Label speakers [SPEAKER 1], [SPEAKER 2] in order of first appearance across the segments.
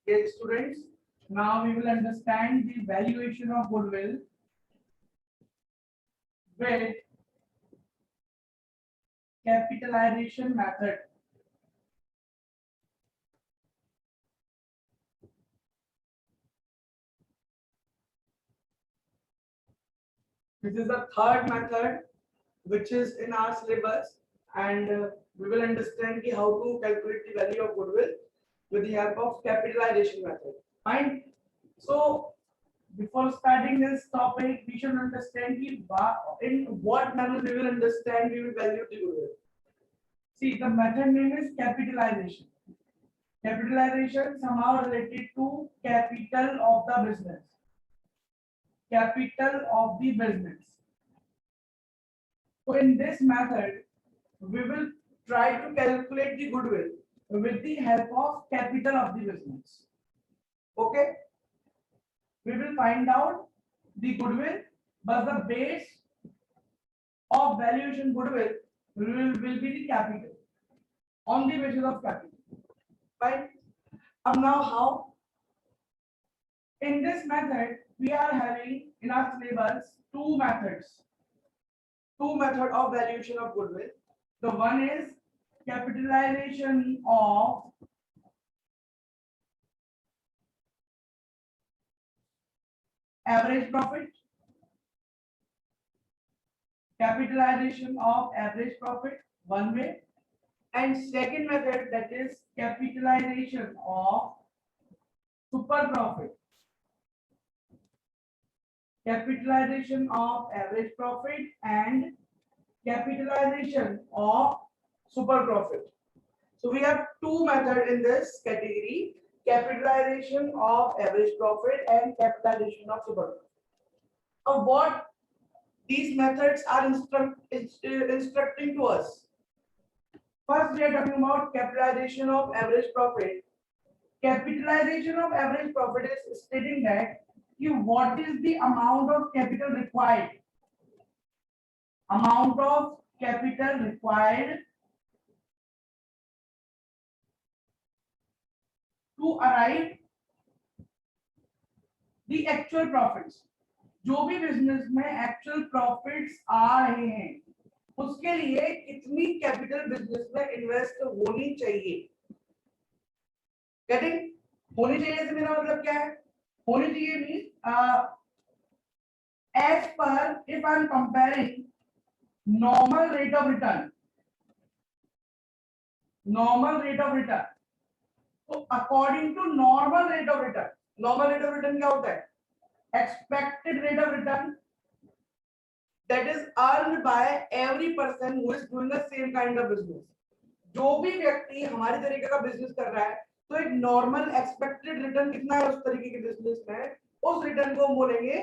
[SPEAKER 1] Yes, students. Now we will understand the valuation of goodwill with capitalization method. This is the third method which is in our syllabus, and we will understand how to calculate the value of goodwill with the help of capitalization method. Fine. So before starting this topic, we should understand in what manner we will understand we will value the goodwill. See, the method name is capitalization. Capitalization somehow related to capital of the business. Capital of the business. So in this method, we will try to calculate the goodwill with the help of capital of the business. Okay? We will find out the goodwill, but the base of valuation goodwill will be the capital on the basis of capital. Fine. Now how? In this method, we are having in our syllabus two methods. Two method of valuation of goodwill. The one is capitalization of average profit. Capitalization of average profit, one way. And second method, that is capitalization of super profit. Capitalization of average profit and capitalization of super profit. So we have two methods in this category: capitalization of average profit and capitalization of super profit. What these methods are instructing to us. First, we are talking about capitalization of average profit. Capitalization of average profit is stating that what is the amount of capital required? Amount of capital required to arrive the actual profits. जो भी business में actual profits आ रहे हैं उसके लिए कितनी capital business में invest होनी चाहिए. गेटिंग? होनी चाहिए से मेरा मतलब क्या है? होनी चाहिए means as per if I am comparing normal rate of return. Normal rate of return. So according to normal rate of return. Normal rate of return क्या होता है? Expected rate of return that is earned by every person who is doing the same kind of business. जो भी व्यक्ति हमारे तरीके का business कर रहा है तो एक नॉर्मल एक्सपेक्टेड रिटर्न कितना है उस तरीके के बिजनेस में, उस रिटर्न को हम बोलेंगे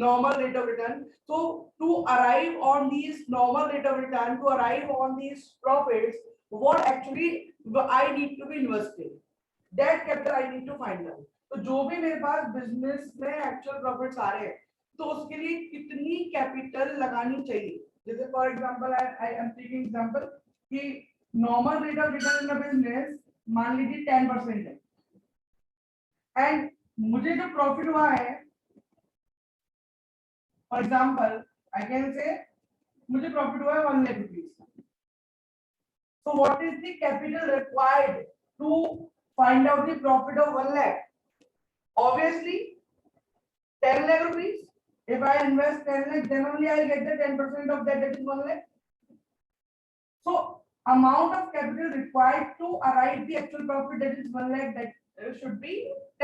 [SPEAKER 1] normal rate of return. So to arrive on these normal rate of return, to arrive on these profits, what actually I need to be invested, that capital I need to find out. तो जो भी मेरे पास business में actual profits आ रहे हैं तो उसके लिए कितनी कैपिटल लगानी चाहिए. जैसे for example I am taking example कि normal rate of return in the business मान लीजिए 10% है एंड मुझे जो प्रॉफिट हुआ है for example I can say मुझे प्रॉफिट हुआ है 1 lakh rupees. So what is the capital required to find out the profit of 1 lakh? Obviously 10 lakh rupees. If I invest 10 lakh, then only I'll get the 10% of that, that is 1 lakh. So amount of capital required to arrive the actual profit, that is 1 lakh, that should be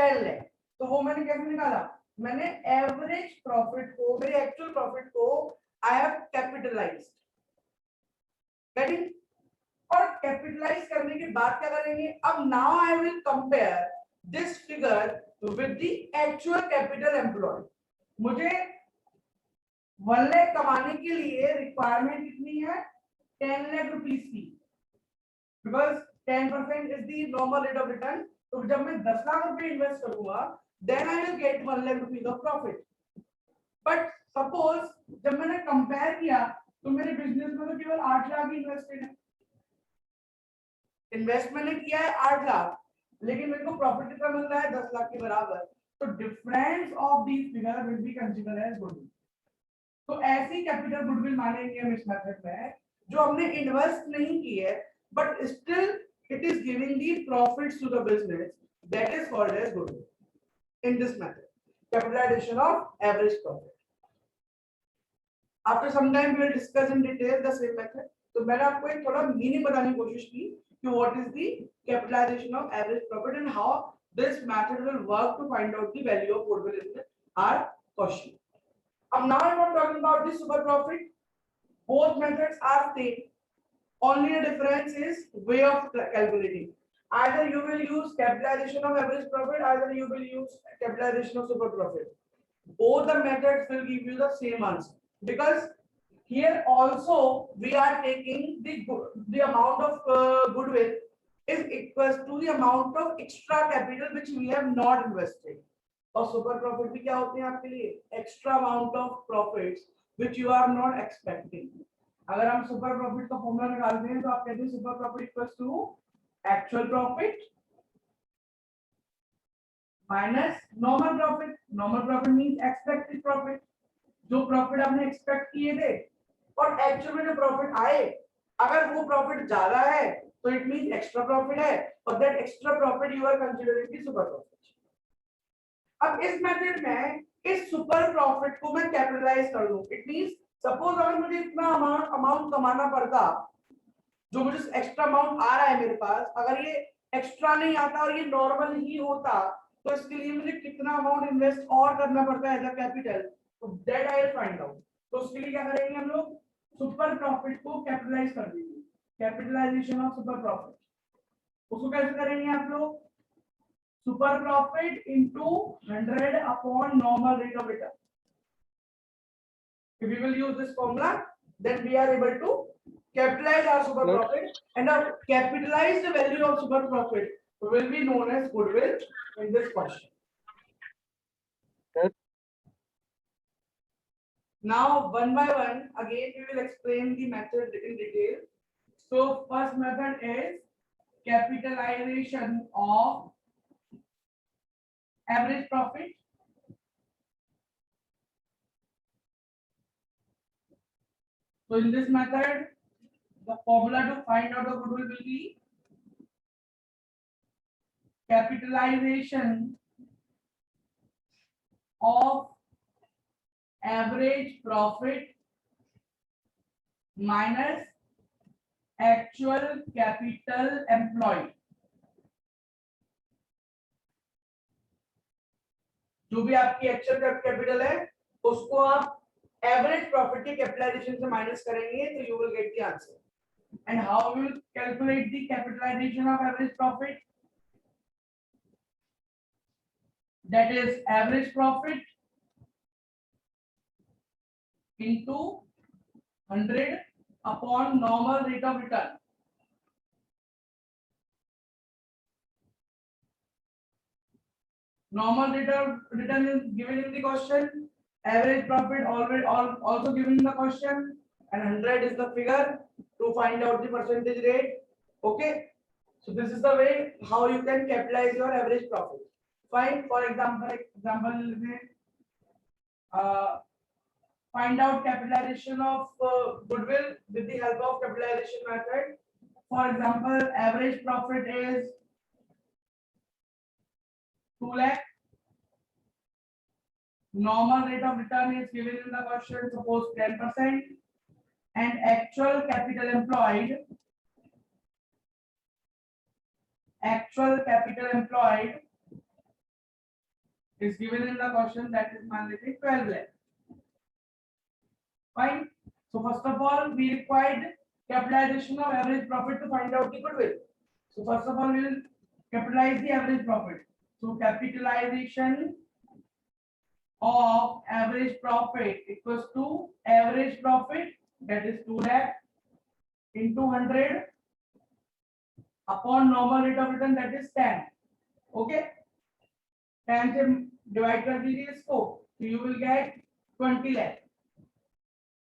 [SPEAKER 1] 10 lakh. तो वो मैंने कैसे निकाला? मैंने average profit को, मेरे actual profit को I have capitalized. Get it? और कैपिटलाइज करने के बाद क्या करेंगे? अब now I will compare this figure with the actual capital employed. मुझे 1 लाख कमाने के लिए रिक्वायरमेंट कितनी है? 10 लाख रुपीस की, because 10% is the normal rate of return. तो जब मैं 10 लाख रुपए इन्वेस्ट करूंगा then I will get 1 lakh rupees of profit. But suppose जब मैंने कंपेयर किया तो मेरे बिजनेस में तो केवल 8 लाख ही इन्वेस्टेड है. इन्वेस्टमेंट ने किया है 8 लाख लेकिन मेरे को प्रॉफिट कितना मिल रहा है 10 लाख के बराबर, तो difference of these figure will be considered as goodwill. तो ऐसी कैपिटल गुडविल मानेंगे हम इस मेथड में जो हमने इन्वेस्ट नहीं की है but still it is giving the profits to the business, that is called as goodwill in this method, capitalisation of average profit. After some time we will discuss in detail the same method. तो मैंने आपको एक थोड़ा meaning बताने की कोशिश की कि what is the capitalisation of average profit and how this method will work to find out the value of goodwill in our question. Now I'm talking about the super profit. Both methods are same. Only the difference is way of calculating. Either you will use capitalization of average profit, either you will use capitalization of super profit. Both the methods will give you the same answer because here also we are taking the amount of goodwill is equals to the amount of extra capital which we have not invested. और super profit भी क्या होते हैं आपके लिए? Extra amount of profits which you are not expecting. अगर हम super profit का फॉर्मूला निकालते हैं तो आप कहते हैं super profit equals to actual profit minus normal profit. Normal profit means expected profit, जो प्रॉफिट आपने एक्सपेक्ट किए थे और एक्चुअल में जो प्रॉफिट आए, अगर वो प्रॉफिट ज्यादा है तो इट मींस एक्स्ट्रा प्रॉफिट है और that extra profit you are considering the super profit. अब इस मेथड में इस सुपर प्रॉफिट को मैं कैपिटलाइज कर लूं, इट मींस सपोज अगर मुझे इतना अमाउंट कमाना पड़ता, जो मुझे एक्स्ट्रा अमाउंट आ रहा है मेरे पास, अगर ये एक्स्ट्रा नहीं आता और ये नॉर्मल ही होता तो इसके लिए मुझे कितना अमाउंट इन्वेस्ट और करना पड़ता है एज अ कैपिटल, तो that I will find out. तो उसके लिए क्या करेंगे हम लोग? सुपर प्रॉफिट को कैपिटलाइज कर देंगे, कैपिटलाइजेशन ऑफ सुपर प्रॉफिट। उसको कैसे करेंगे आप लोग? super profit into 100 upon normal rate of return. If we will use this formula, then we are able to capitalize our super profit, and our capitalized value of super profit will be known as goodwill in this question. Now, one by one, again we will explain the method in detail. So, first method is capitalization of average profit. So in this method, the formula to find out the goodwill will be capitalization of average profit minus actual capital employed. जो भी आपकी actual capital है उसको आप average profit की capitalisation से minus करेंगे तो you will get the answer. And how we will calculate the capitalisation of average profit? That is average profit into 100 upon normal rate of return. Normal rate of return is given in the question. Average profit already also given in the question, and 100 is the figure to find out the percentage rate. Okay, so this is the way how you can capitalize your average profit. Fine. For example, find out capitalization of goodwill with the help of capitalization method. For example, average profit is 2 lakh. Normal rate of return is given in the question, suppose 10%, and actual capital employed is given in the question, that is mandated 12 lakh. Fine. So first of all, we required capitalization of average profit to find out the goodwill. So first of all, we will capitalize the average profit. So capitalization of average profit equals to average profit, that is 2 lakh, into 100 upon normal rate of return, that is 10. Okay, 10 से divide कर दीजिए इसको, so you will get 20 lakh.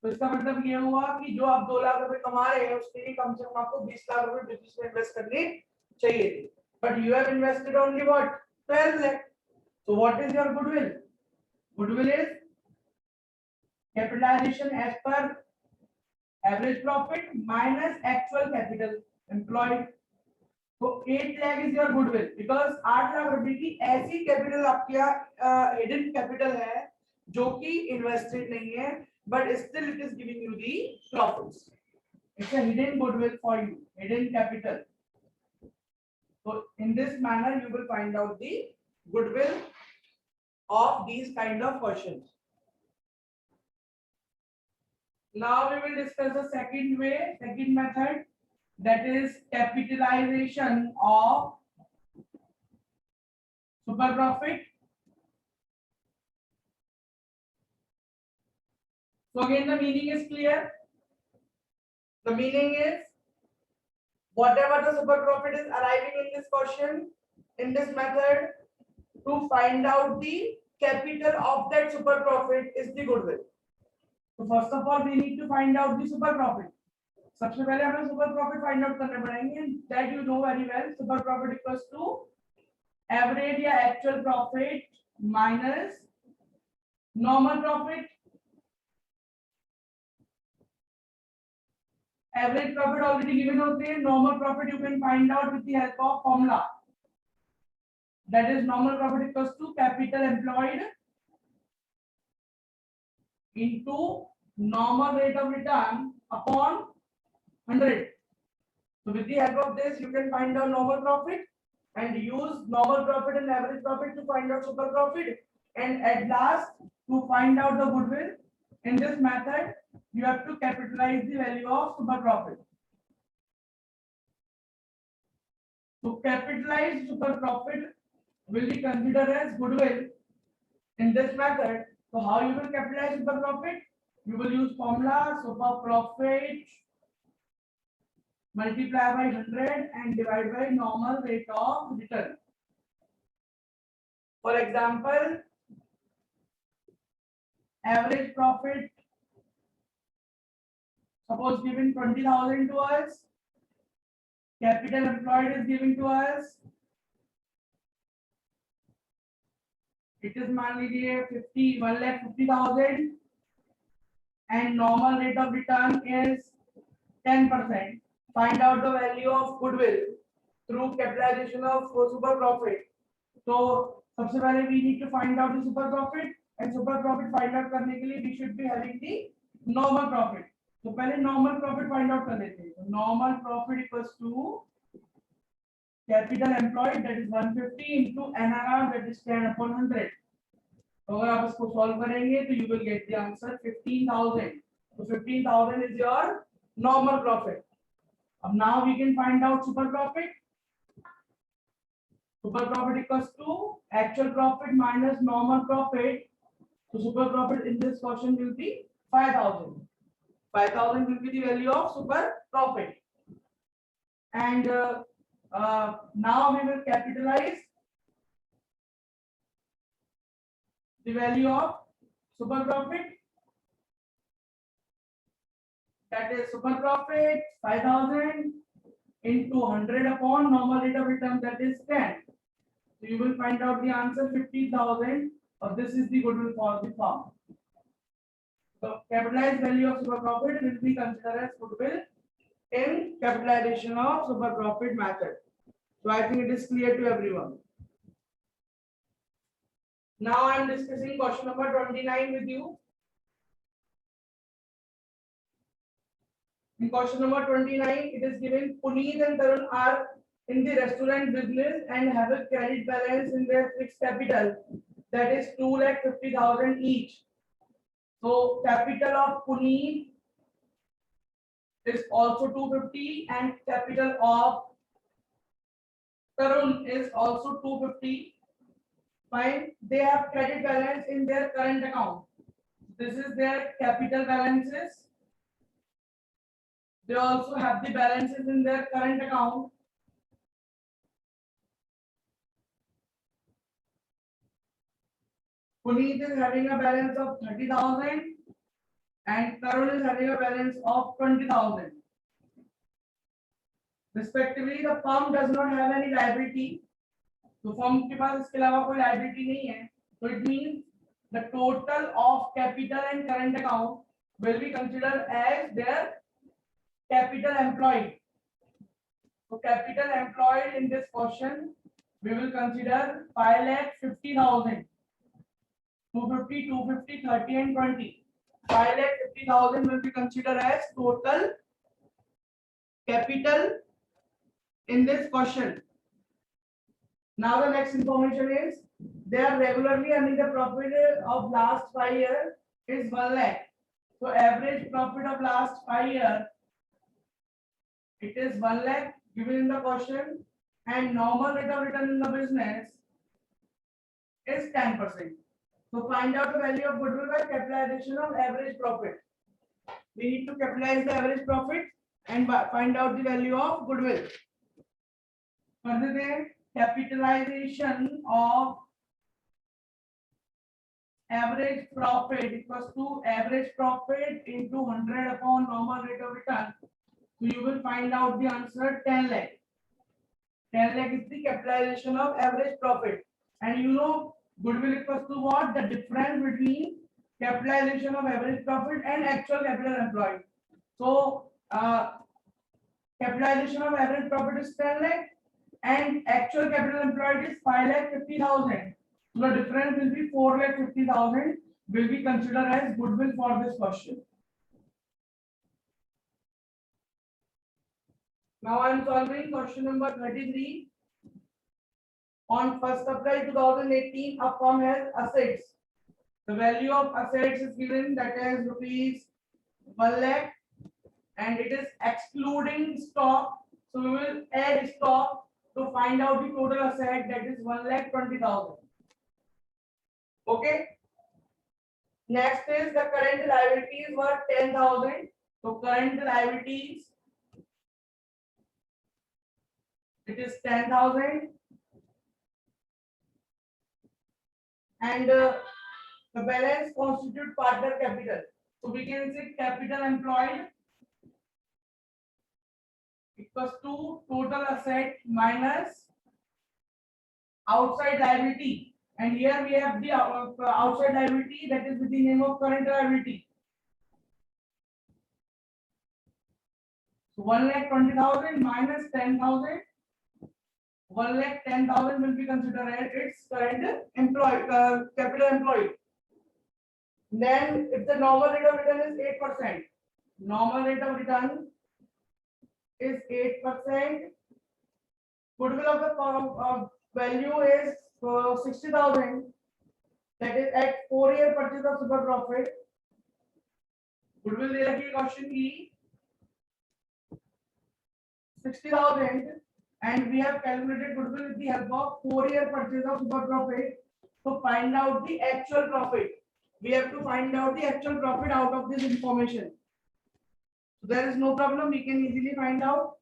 [SPEAKER 1] तो इसका मतलब ये हुआ कि जो आप 2 लाख रुपए कमा रहे हैं उसके लिए कम से कम आपको 20 लाख रुपए बिजनेस में इन्वेस्ट करने चाहिए थे। but you have invested only what? 12 lakh. So what is your goodwill? Goodwill is capitalization as per average profit minus actual capital employed. तो 8 lakh is your goodwill because 8 lakh रुपए की ऐसी कैपिटल आपके यहाँ हिडन कैपिटल है जो कि इन्वेस्टेड नहीं है but still it is giving you the profits. It's a hidden goodwill for you, hidden capital. So in this manner you will find out the goodwill of these kind of questions. Now we will discuss the second way, second method, that is capitalization of super profit. So again the meaning is clear. The meaning is whatever the super profit is arriving in this question, in this method, to find out the capital of that super profit is the goodwill. So first of all we need to find out the super profit. सबसे पहले हमें super profit find out करने पड़ेंगे. That you know very well. Super profit equals to average या actual profit minus normal profit. Average profit already given होते हैं. Normal profit you can find out with the help of formula. That is normal profit equals to capital employed into normal rate of return upon 100. So with the help of this you can find out normal profit and use normal profit and average profit to find out super profit, and at last to find out the goodwill. In this method you have to capitalize the value of super profit. So capitalized super profit will be considered as goodwill in this method. So how you will capitalize super profit? You will use formula super profit multiply by 100 and divide by normal rate of return. For example, average profit suppose given 20,000 to us, capital employed is given to us, it is मान लीजिए 1,50,000 and normal rate of return is 10%. Find out the value of goodwill through capitalization of super profit. So सबसे पहले we need to find out the super profit, and super profit find out करने के लिए we should be having the normal profit. तो पहले normal profit find out कर लेते हैं. So normal profit equals to capital employed, that is 150 into NRR, that is 10/100. तो अगर आप इसको solve करेंगे तो you will get the answer 15,000. So 15,000 is your normal profit. Now we can find out super profit. Super profit equals to actual profit minus normal profit. So super profit in this question will be 5,000. 5,000 will be the value of super profit. And now we will capitalize the value of super profit. That is super profit 5,000 into 100 upon normal rate of return, that is 10. So you will find out the answer 50,000, or this is the goodwill for the firm. So capitalized value of super profit will be considered as goodwill in capitalization of super profit method. So I think it is clear to everyone. Now I am discussing question number 29 with you. In question number 29, it is given Puneet and Tarun are in the restaurant business and have a credit balance in their fixed capital, that is 2,50,000 each. So capital of Puneet is also 250 and capital of Tarun is also 250. Fine. They have credit balance in their current account. This is their capital balances. They also have the balances in their current account. Puneet is having a balance of 30,000 and Tarun is having a balance of 20,000. respectively the firm does not have any liability, तो firm के पास इसके अलावा कोई liability नहीं है, तो it means the total of capital and current account will be considered as their capital employed. So capital employed in this question we will consider 5,50,000, 250, 250, 30 and 20. 5,50,000 will be considered as total capital in this question. Now the next information is they are regularly earning the profit of last 5 years is 1 lakh. So average profit of last 5 years it is 1 lakh given in the question, and normal rate of return in the business is 10%. So find out the value of goodwill by capitalization of average profit. We need to capitalize the average profit and find out the value of goodwill. Further, capitalization of average profit equals to average profit into 100 upon normal rate of return. So you will find out the answer 10 lakh. 10 lakh is the capitalization of average profit. And you know goodwill equals to what? The difference between capitalization of average profit and actual capital employed. So capitalization of average profit is 10 lakh and actual capital employed is 5,50,000. So the difference will be 4,50,000 will be considered as goodwill for this question. Now I am solving question number 33. On 1st April 2018, a firm has assets. The value of assets is given, that is rupees 1 lakh, and it is excluding stock. So we will add stock to find out the total asset, that is 1,20,000. Okay. Next is the current liabilities were 10,000. So current liabilities, it is 10,000, and the balance constitute partner capital. So we can say capital employed equals to total asset minus outside liability, and here we have the outside liability, that is with the name of current liability. So 1,20,000 minus 10,000. 1,10,000 will be considered as its current capital employed. Then if the normal rate of return is 8%, normal rate of return is 8%. Goodwill of the value is 60,000. That is at 4-year purchase of super profit. Goodwill दे रखी है question की 60,000. And we have calculated goodwill with the help of 4-year purchase of super profit. So find out the actual profit. We have to find out the actual profit out of this information. So there is no problem. We can easily find out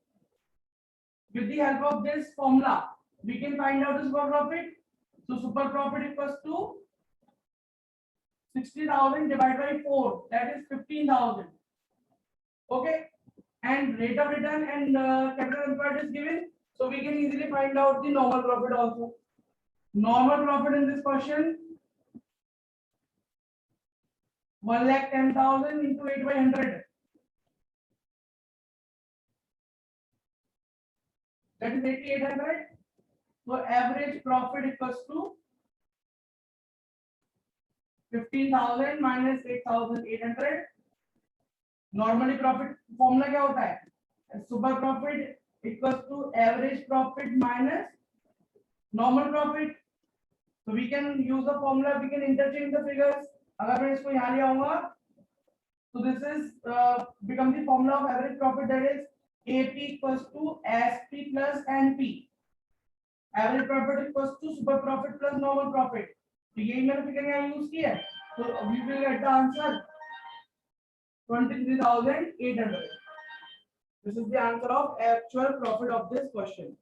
[SPEAKER 1] with the help of this formula. We can find out the super profit. So super profit equals to 60,000 divided by 4. That is 15,000. Okay. And rate of return and capital employed is given. So we can easily find out the normal profit also. Normal profit in this question, 1,10,000 into 8 by 100. That is 8,800. So average profit equals to 15,000 minus 8,800. Normally profit formula क्या होता है? Super profit equals to average profit minus normal profit. So we can use the formula, we can interchange the figures. अगर मैं इसको यहाँ ले आऊँगा, so this is become the formula of average profit, that is AP equals to SP plus NP. Average profit equals to super profit plus normal profit. तो यही मैंने figure यहाँ यूज किया है. So we will get the answer 23,800. This is the answer of actual profit of this question.